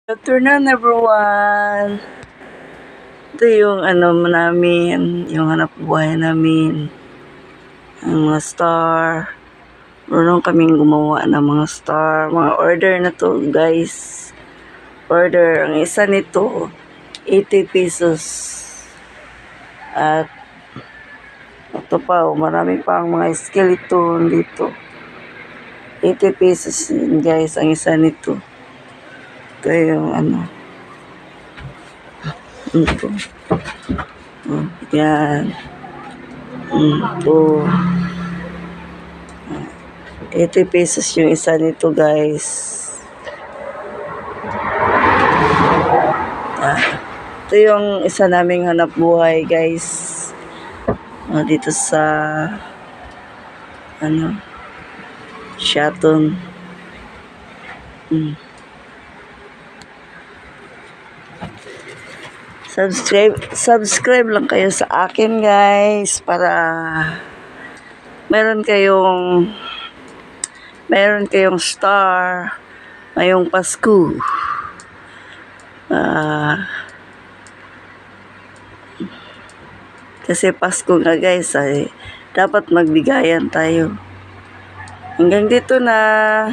Good afternoon everyone. Ito yung namin, yung hanap buhay namin. Ang mga star. Marunong kaming gumawa ng mga star. Mga order na to guys. Order. Ang isa nito, 80 pesos. At ito pa, marami pang mga skeleton dito. 80 pesos yun guys, ang isa nito. Ito yung ito. Yan. Ito. 80 pesos yung isa nito guys. Ito yung isa naming hanap buhay guys. Dito sa Shaton. Subscribe lang kayo sa akin guys para meron kayong star ngayong Pasko. Kasi Pasko nga guys, ay dapat magbigayan tayo. Hanggang dito na.